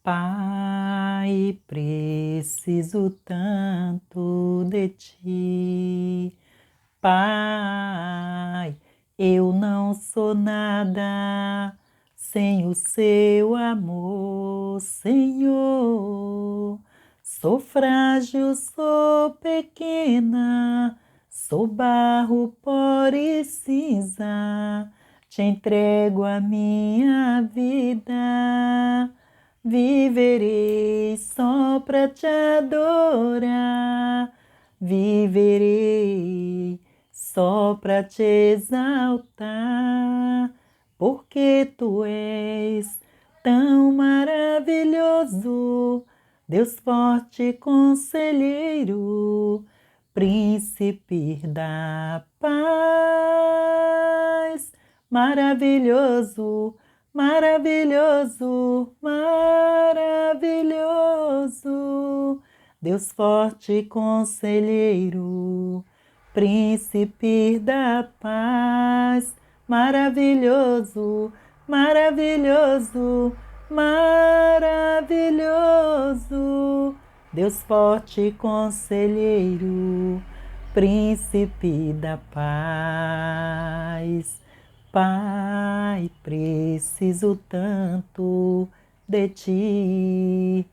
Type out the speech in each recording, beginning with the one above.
Pai, preciso tanto de ti. Pai, eu não sou nada sem o seu amor, Senhor. Sou frágil, sou pequena, sou barro, pó e cinza. Te entrego a minha vida. Viverei só para te adorar, viverei só para te exaltar, porque tu és tão maravilhoso, Deus forte, conselheiro, príncipe da paz, maravilhoso. Maravilhoso, maravilhoso, Deus forte, conselheiro, príncipe da paz, maravilhoso, maravilhoso, maravilhoso, Deus forte, conselheiro, príncipe da paz. Pai, preciso tanto de ti.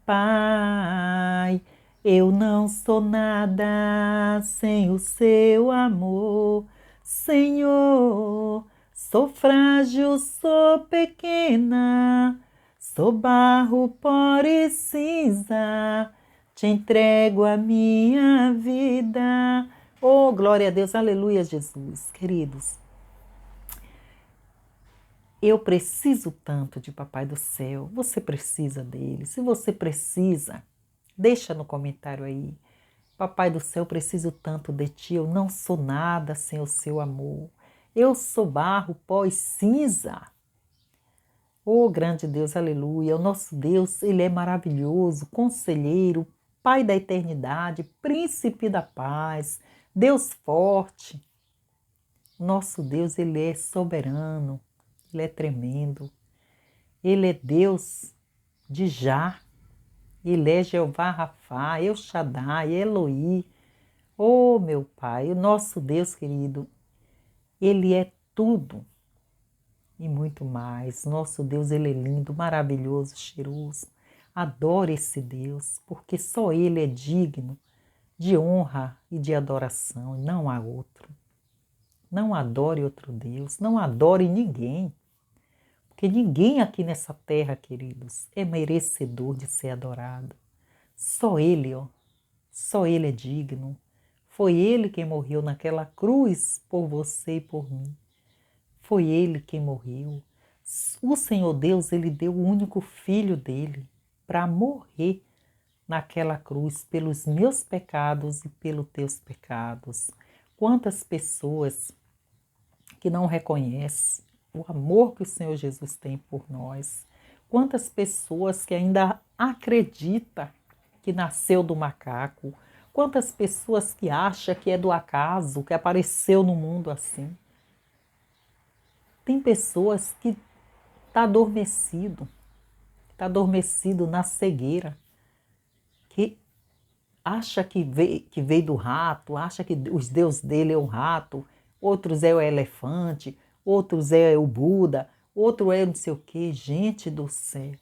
Pai, eu não sou nada sem o seu amor. Senhor, sou frágil, sou pequena, sou barro, pó e cinza. Te entrego a minha vida. Oh, glória a Deus, aleluia, Jesus, queridos. Eu preciso tanto de Papai do Céu. Você precisa dele. Se você precisa, deixa no comentário aí. Papai do Céu, preciso tanto de ti. Eu não sou nada sem o seu amor. Eu sou barro, pó e cinza. Oh, grande Deus, aleluia. O nosso Deus, ele é maravilhoso, conselheiro, Pai da eternidade, príncipe da paz, Deus forte. Nosso Deus, ele é soberano. Ele é tremendo. Ele é Deus de Já. Ele é Jeová Rafá, El Shaddai, Eloí. Oh, meu Pai, o nosso Deus querido, Ele é tudo e muito mais. Nosso Deus, Ele é lindo, maravilhoso, cheiroso. Adore esse Deus, porque só Ele é digno de honra e de adoração, e não há outro. Não adore outro Deus, não adore ninguém. Porque ninguém aqui nessa terra, queridos, é merecedor de ser adorado. Só Ele, ó, só Ele é digno. Foi Ele quem morreu naquela cruz por você e por mim. Foi Ele quem morreu. O Senhor Deus, Ele deu o único filho dele para morrer naquela cruz pelos meus pecados e pelos teus pecados. Quantas pessoas que não reconhecem o amor que o Senhor Jesus tem por nós. Quantas pessoas que ainda acreditam que nasceu do macaco. Quantas pessoas que acham que é do acaso, que apareceu no mundo assim. Tem pessoas que está adormecido na cegueira, que acha que veio do rato, acha que os deuses dele é um rato, outros é o elefante, outros é o Buda, outro é não sei o quê. Gente do céu,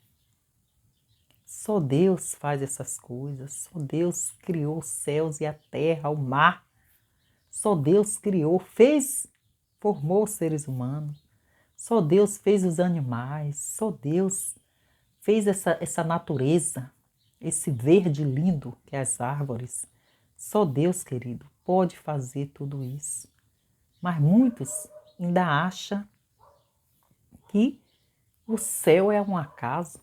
só Deus faz essas coisas, só Deus criou os céus e a terra, o mar, só Deus criou, formou os seres humanos, só Deus fez os animais, só Deus fez essa natureza, esse verde lindo que é as árvores. Só Deus, querido, pode fazer tudo isso. Mas muitos ainda acham que o céu é um acaso.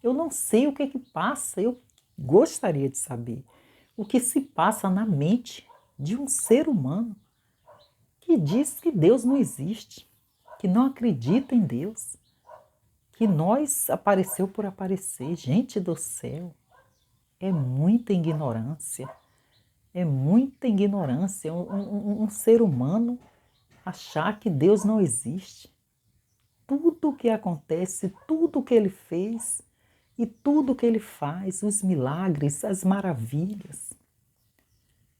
Eu não sei o que é que passa, eu gostaria de saber o que se passa na mente de um ser humano que diz que Deus não existe, que não acredita em Deus, que nós apareceu por aparecer. Gente do céu, é muita ignorância. É muita ignorância um ser humano achar que Deus não existe. tudo o que acontece, tudo o que ele fez e tudo o que ele faz, os milagres, as maravilhas.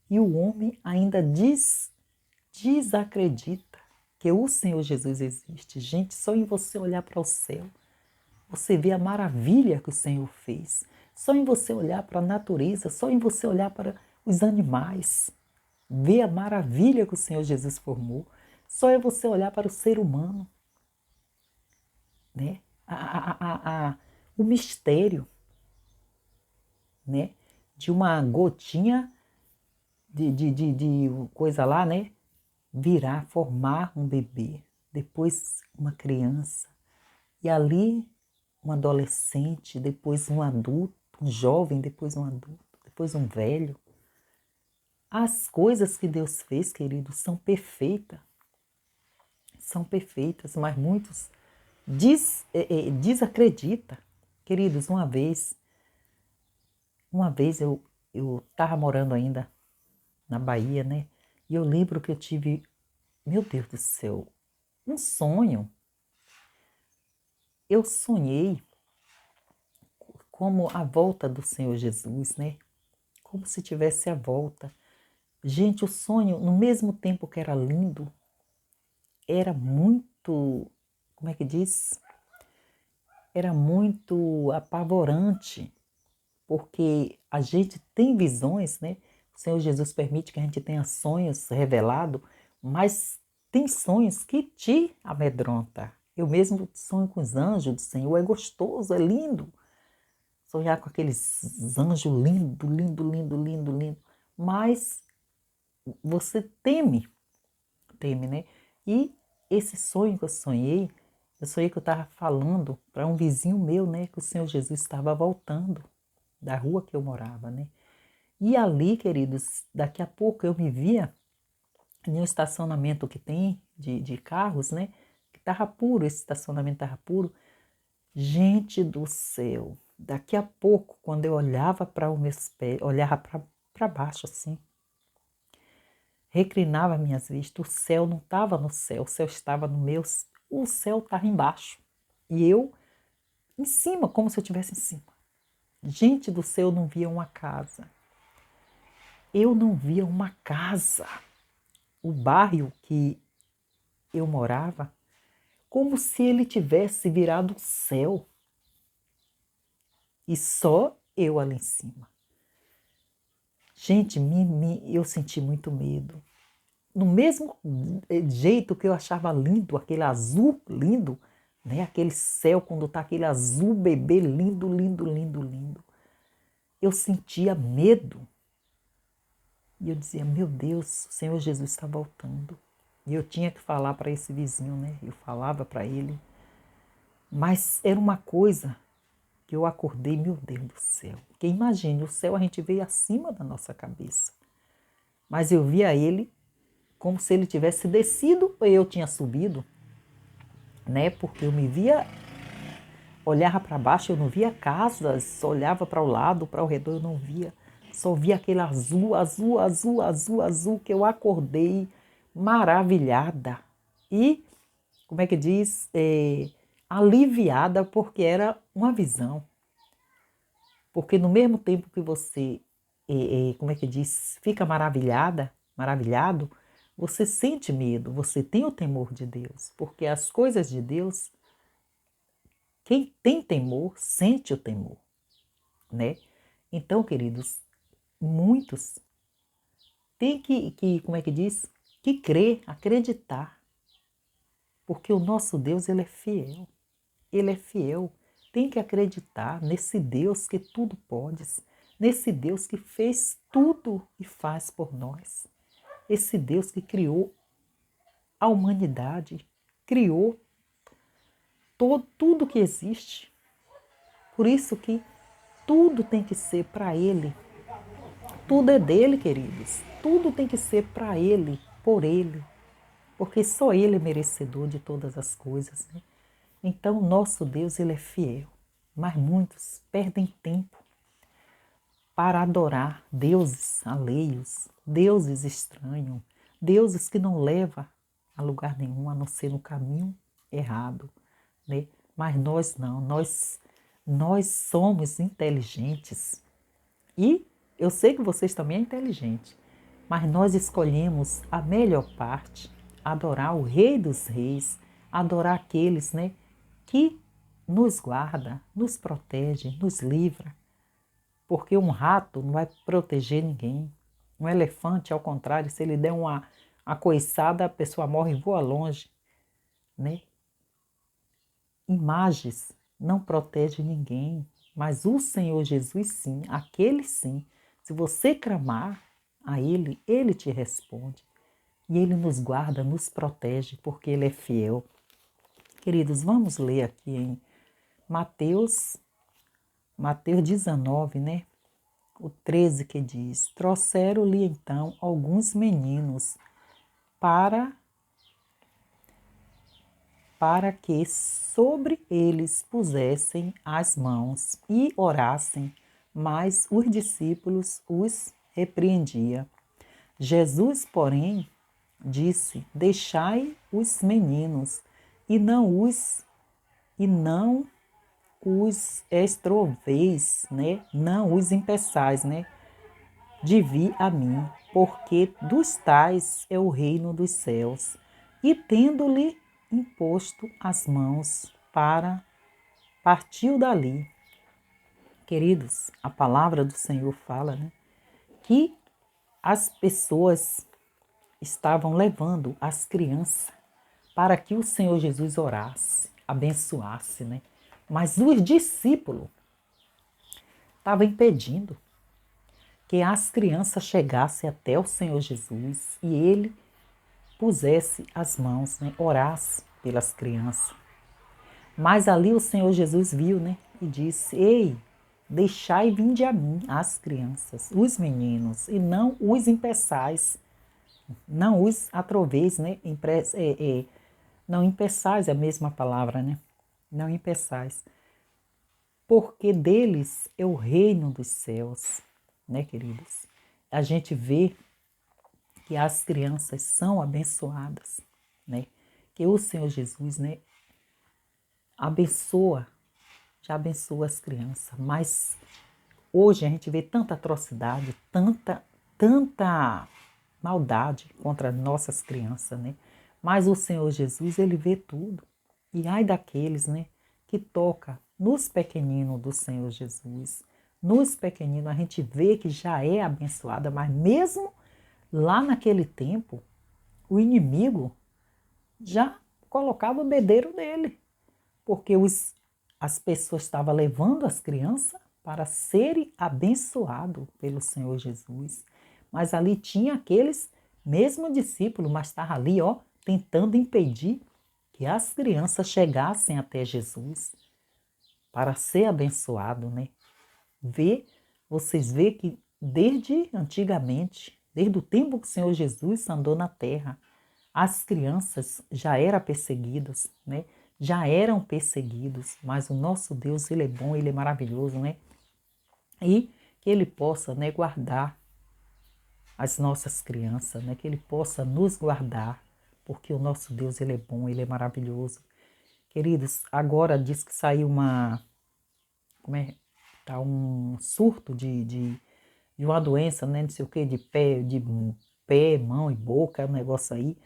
E o homem ainda desacredita que o Senhor Jesus existe. Gente, só em você olhar para o céu, você vê a maravilha que o Senhor fez. Só em você olhar para a natureza, só em você olhar para os animais, ver a maravilha que o Senhor Jesus formou. Só é você olhar para o ser humano, né? O mistério, né? De uma gotinha de coisa lá, né? Virar, formar um bebê, depois uma criança, e ali um adolescente, depois um adulto, um jovem, depois um adulto, depois um velho. As coisas que Deus fez, queridos, são perfeitas, mas muitos desacreditam. Queridos, uma vez eu estava morando ainda na Bahia, né? E eu lembro que eu tive, meu Deus do céu, um sonho. Eu sonhei como a volta do Senhor Jesus, né? Como se tivesse a volta. Gente, o sonho, no mesmo tempo que era lindo, era muito, como é que diz? Era muito apavorante, porque a gente tem visões, né? O Senhor Jesus permite que a gente tenha sonhos revelados, mas tem sonhos que te amedrontam. Eu mesmo sonho com os anjos do Senhor, é gostoso, é lindo. Sonhar com aqueles anjos lindo, lindo, lindo, lindo, lindo. Mas você teme, né? E esse sonho que eu sonhei que eu estava falando para um vizinho meu, né? Que o Senhor Jesus estava voltando da rua que eu morava, né? E ali, queridos, daqui a pouco eu me via em um estacionamento que tem de carros, né? Que estava puro, esse estacionamento estava puro. Gente do céu, daqui a pouco, quando eu olhava para os meus pés, olhava para baixo assim, reclinava minhas vistas, o céu não estava no céu, o céu estava no meu, o céu estava embaixo. E eu em cima, como se eu estivesse em cima. Gente do céu, eu não via uma casa. Eu não via uma casa. O bairro que eu morava, como se ele tivesse virado o céu. E só eu ali em cima. Gente, eu senti muito medo. No mesmo jeito que eu achava lindo, aquele azul lindo, né? Aquele céu quando tá aquele azul bebê lindo, lindo, lindo, lindo. Eu sentia medo. E eu dizia, meu Deus, o Senhor Jesus está voltando. E eu tinha que falar para esse vizinho, né? Eu falava para ele. Mas era uma coisa que eu acordei, meu Deus do céu. Porque imagine, o céu a gente veio acima da nossa cabeça. Mas eu via ele como se ele tivesse descido ou eu tinha subido, né? Porque eu me via, olhava para baixo, eu não via casas, olhava para o lado, para o redor, eu não via. Só via aquele azul, azul, azul, azul, azul, que eu acordei maravilhada. E, como é que diz? Aliviada, porque era uma visão. Porque no mesmo tempo que você, como é que diz, fica maravilhado, você sente medo, você tem o temor de Deus. Porque as coisas de Deus, quem tem temor, sente o temor, né? Então, queridos, muitos têm como é que diz? Que crer, acreditar. Porque o nosso Deus, ele é fiel. Ele é fiel. Tem que acreditar nesse Deus que tudo pode, nesse Deus que fez tudo e faz por nós. Esse Deus que criou a humanidade, criou tudo que existe. Por isso que tudo tem que ser para Ele. Tudo é dele, queridos. Tudo tem que ser para Ele, por Ele. Porque só Ele é merecedor de todas as coisas, né? Então, nosso Deus, Ele é fiel. Mas muitos perdem tempo para adorar deuses alheios, deuses estranhos, deuses que não levam a lugar nenhum, a não ser no caminho errado. né? Mas nós não, nós somos inteligentes. E eu sei que vocês também são inteligentes, mas nós escolhemos a melhor parte, adorar o Rei dos Reis, adorar aqueles, né, que nos guarda, nos protege, nos livra. Porque um rato não vai proteger ninguém. Um elefante, ao contrário, se ele der uma coiçada, a pessoa morre e voa longe, né? Imagens não protegem ninguém, mas o Senhor Jesus sim, aquele sim. Se você clamar a Ele, Ele te responde. E Ele nos guarda, nos protege, porque Ele é fiel. Queridos, vamos ler aqui em Mateus 19, né? O 13 que diz: trouxeram-lhe então alguns meninos para que sobre eles pusessem as mãos e orassem, mas os discípulos os repreendiam. Jesus, porém, disse: deixai os meninos e não os estroveis, né? Não os impeçais, né? De vir a mim, porque dos tais é o reino dos céus. E tendo-lhe imposto as mãos, partiu dali. Queridos, a palavra do Senhor fala, né, que as pessoas estavam levando as crianças para que o Senhor Jesus orasse, abençoasse, né? Mas os discípulos estavam impedindo que as crianças chegassem até o Senhor Jesus e ele pusesse as mãos, né, orasse pelas crianças. Mas ali o Senhor Jesus viu, né, e disse: ei, deixai vinde a mim as crianças, os meninos, e não os impeçais, não os atroveis, né, não impeçais é a mesma palavra, né, não impeçais, porque deles é o reino dos céus, né, queridos? A gente vê que as crianças são abençoadas, né? Que o Senhor Jesus, né, abençoa, já abençoa as crianças, mas hoje a gente vê tanta atrocidade, tanta maldade contra nossas crianças, né? Mas o Senhor Jesus, ele vê tudo. E ai daqueles, né, que toca nos pequeninos do Senhor Jesus. Nos pequeninos a gente vê que já é abençoada, mas mesmo lá naquele tempo, o inimigo já colocava o bedelho dele, porque as pessoas estavam levando as crianças para serem abençoados pelo Senhor Jesus. Mas ali tinha aqueles mesmo discípulos, mas estavam ali, ó, tentando impedir que as crianças chegassem até Jesus para ser abençoado, né? Vocês vê que desde antigamente, desde o tempo que o Senhor Jesus andou na terra, as crianças já eram perseguidas, né? Já eram perseguidos, mas o nosso Deus, ele é bom, ele é maravilhoso, né? E que ele possa, né, guardar as nossas crianças, né? Que ele possa nos guardar, porque o nosso Deus, ele é bom, ele é maravilhoso. Queridos, agora diz que saiu tá um surto de uma doença, né? Não sei o que, de pé, mão e boca, um negócio aí,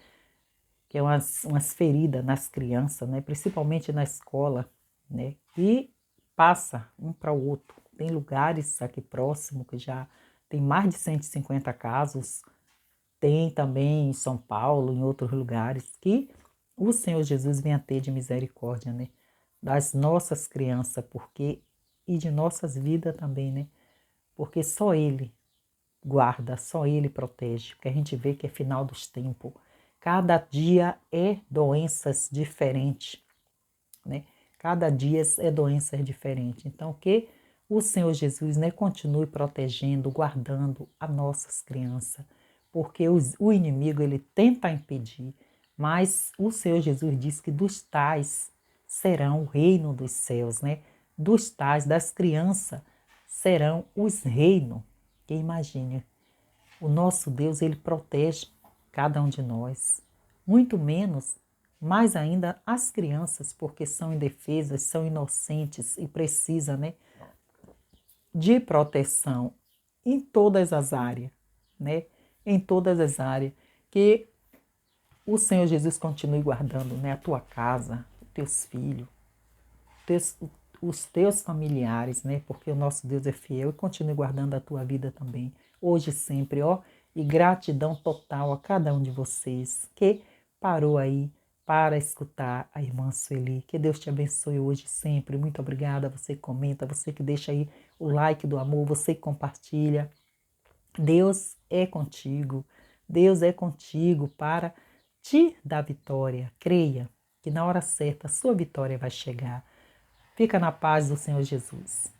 que é umas feridas nas crianças, né? Principalmente na escola, né? E passa um para o outro. Tem lugares aqui próximo que já tem mais de 150 casos, tem também em São Paulo, em outros lugares, que o Senhor Jesus venha ter de misericórdia, né? Das nossas crianças, porque e de nossas vidas também, né? Porque só Ele guarda, só Ele protege, porque a gente vê que é final dos tempos. Cada dia é doenças diferentes, né? Cada dia é doenças diferentes. Então, que o Senhor Jesus, né, continue protegendo, guardando as nossas crianças, porque o inimigo, ele tenta impedir, mas o Senhor Jesus diz que dos tais serão o reino dos céus, né? Dos tais, das crianças, serão os reinos. Que imagine, o nosso Deus, ele protege cada um de nós, muito menos mais ainda as crianças, porque são indefesas, são inocentes e precisam, né, de proteção em todas as áreas, né? Em todas as áreas. Que o Senhor Jesus continue guardando, né, a tua casa, os teus filhos, teus, os teus familiares, né? Porque o nosso Deus é fiel e continue guardando a tua vida também, hoje e sempre, ó. E gratidão total a cada um de vocês que parou aí para escutar a irmã Sueli. Que Deus te abençoe hoje e sempre. Muito obrigada. Você que comenta, você que deixa aí o like do amor, você que compartilha. Deus é contigo. Deus é contigo para te dar vitória. Creia que na hora certa a sua vitória vai chegar. Fica na paz do Senhor Jesus.